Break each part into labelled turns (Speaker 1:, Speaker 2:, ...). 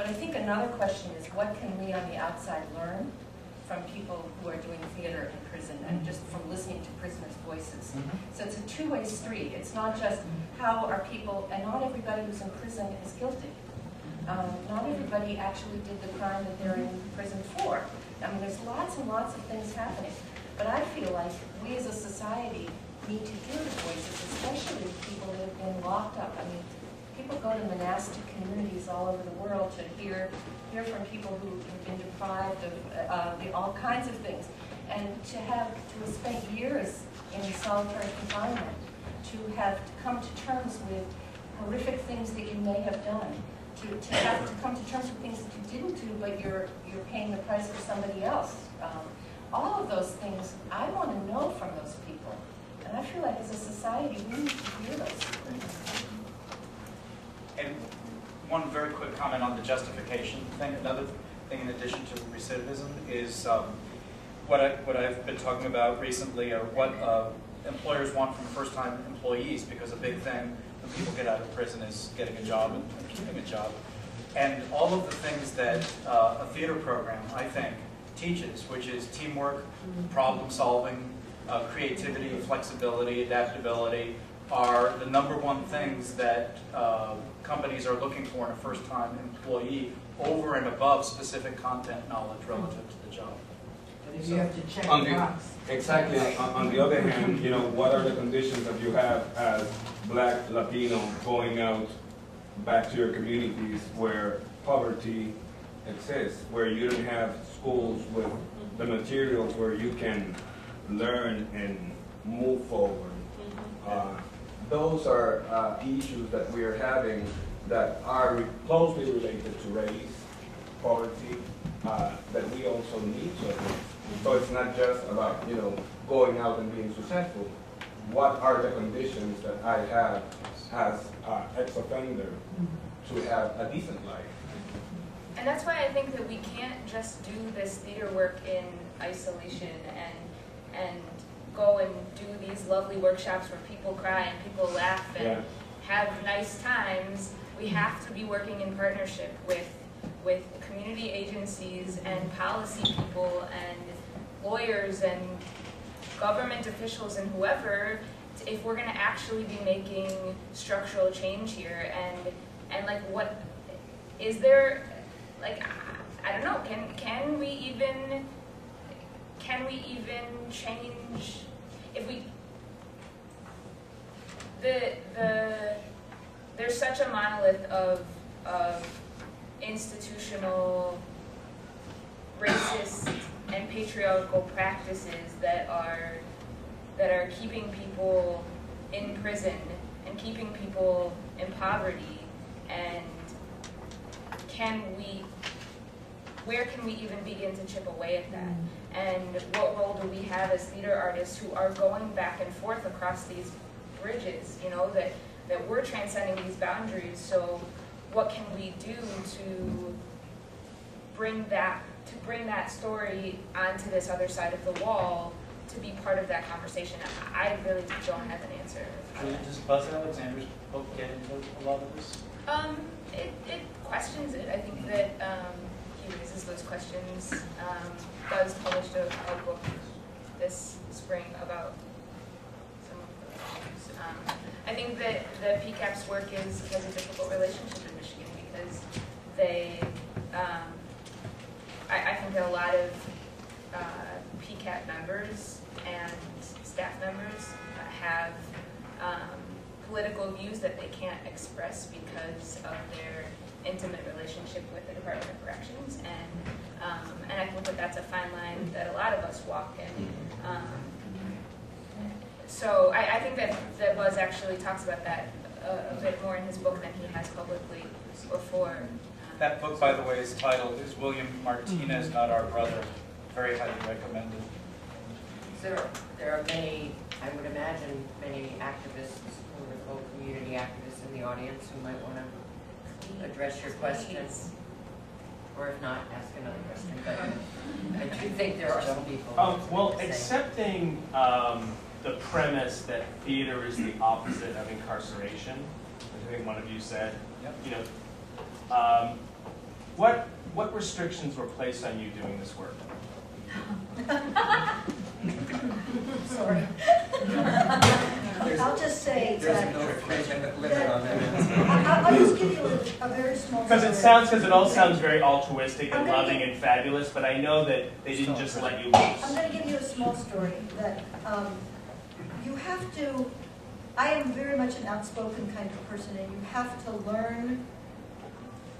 Speaker 1: But I think another question is, what can we on the outside learn from people who are doing theater in prison and just from listening to prisoners' voices? So it's a two-way street. It's not just how are people, and not everybody who's in prison is guilty. Not everybody actually did the crime that they're in prison for. I mean, there's lots and lots of things happening. But I feel like we as a society need to hear the voices, especially people that have been locked up. I mean, people go to monastic communities all over the world to hear from people who have been deprived of all kinds of things. And to have spent years in solitary confinement, to have to come to terms with horrific things that you may have done, to have to come to terms with things that you didn't do, but you're paying the price for somebody else. All of those things, I want to know from those people. And I feel like as a society, we need to hear those things.
Speaker 2: And one very quick comment on the justification thing. Another thing in addition to recidivism is what I've been talking about recently are what employers want from first-time employees, because a big thing when people get out of prison is getting a job and keeping a job. And all of the things that a theater program, I think, teaches, which is teamwork, problem solving, creativity, flexibility, adaptability, are the #1 things that companies are looking for in a first-time employee over and above specific content knowledge relative to the job.
Speaker 3: But if you have to check
Speaker 4: On
Speaker 3: the box.
Speaker 4: Exactly. On the other hand, what are the conditions that you have as Black, Latino going out back to your communities where poverty exists, where you don't have schools with the materials where you can learn and move forward? Those are issues that we are having that are closely related to race, poverty, that we also need to address. So it's not just about going out and being successful. What are the conditions that I have as ex-offender to have a decent life?
Speaker 5: And that's why I think that we can't just do this theater work in isolation and go and do these lovely workshops where people cry and people laugh and have nice times. We have to be working in partnership with community agencies and policy people and lawyers and government officials and whoever, if we're going to actually be making structural change here. And like, what is there, like, I don't know, can we even change if we there's such a monolith of institutional racist and patriarchal practices that are keeping people in prison and keeping people in poverty. And where can we even begin to chip away at that? And what role do we have as theater artists who are going back and forth across these bridges, that we're transcending these boundaries? So what can we do to bring that story onto this other side of the wall to be part of that conversation? I really don't have an answer.
Speaker 2: Does Buzz Alexander's book get into a lot of this?
Speaker 5: It questions it. I think that he raises those questions. Buzz published a book this spring about some of the issues. I think that the PCAP's work has a difficult relationship in Michigan because they, I think that a lot of PCAP members and staff members have political views that they can't express because of their intimate relationship with the Department of Corrections, and I think that that's a fine line that a lot of us walk in. So I think that Buzz actually talks about that a bit more in his book than he has publicly before.
Speaker 2: That book, by the way, is titled "Is William Martinez Not Our Brother?" Very highly recommended.
Speaker 6: There are many, I would imagine, many activists who are both community activists in the audience who might want to address your questions, or if not, ask another question. But I do think there are some people.
Speaker 7: Well, accepting the premise that theater is the opposite of incarceration, which I think one of you said.
Speaker 2: Yep.
Speaker 7: restrictions were placed on you doing this work?
Speaker 3: Sorry. I'll just say that. I'll just give you a very small.
Speaker 7: Because it all sounds very altruistic and loving and fabulous, but I know that they didn't just let you loose.
Speaker 3: I'm going to give you a small story that you have to. I am very much an outspoken kind of person, and you have to learn.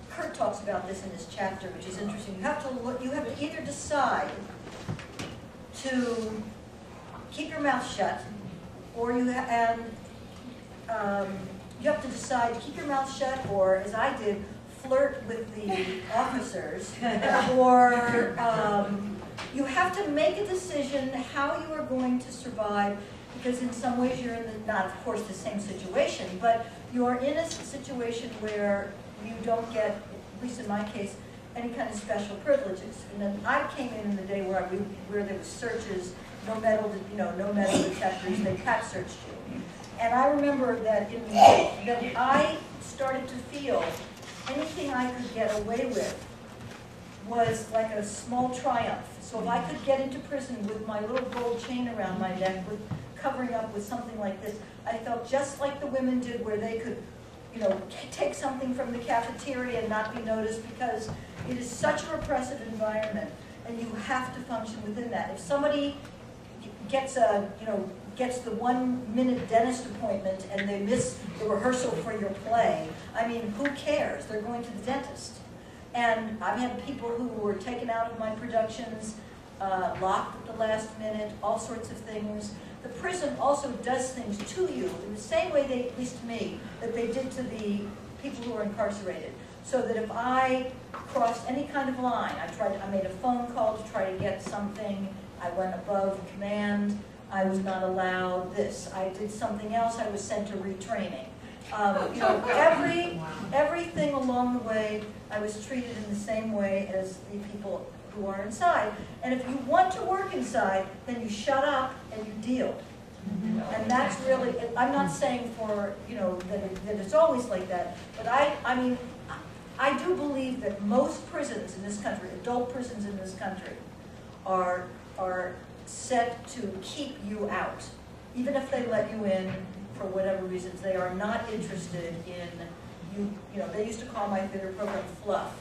Speaker 3: Kurt talks about this in his chapter, which is interesting. You have to look. You have to either decide to keep your mouth shut, or you have to decide to keep your mouth shut, or as I did, flirt with the officers, or you have to make a decision how you are going to survive, because in some ways you're in not of course the same situation, but you're in a situation where you don't get, at least in my case, any kind of special privileges. And then I came in the day where there was searches, no metal detectors, they pat searched you. And I remember that that I started to feel anything I could get away with was like a small triumph. So if I could get into prison with my little gold chain around my neck, with covering up with something like this, I felt just like the women did, where they could, take something from the cafeteria and not be noticed, because it is such a repressive environment, and you have to function within that. If somebody gets the 1 minute dentist appointment and they miss the rehearsal for your play, I mean, who cares? They're going to the dentist. And I've had people who were taken out of my productions, locked at the last minute, all sorts of things. The prison also does things to you in the same way, at least to me, that they did to the people who are incarcerated. So that if I crossed any kind of line, I made a phone call to try to get something, I went above command, I was not allowed this, I did something else, I was sent to retraining. Everything along the way, I was treated in the same way as the people who are inside. And if you want to work inside, then you shut up and you deal. And that's really, I'm not saying for, that it's always like that, but I do believe that most prisons in this country, adult prisons in this country, are set to keep you out. Even if they let you in for whatever reasons, they are not interested in you. They used to call my theater program fluff.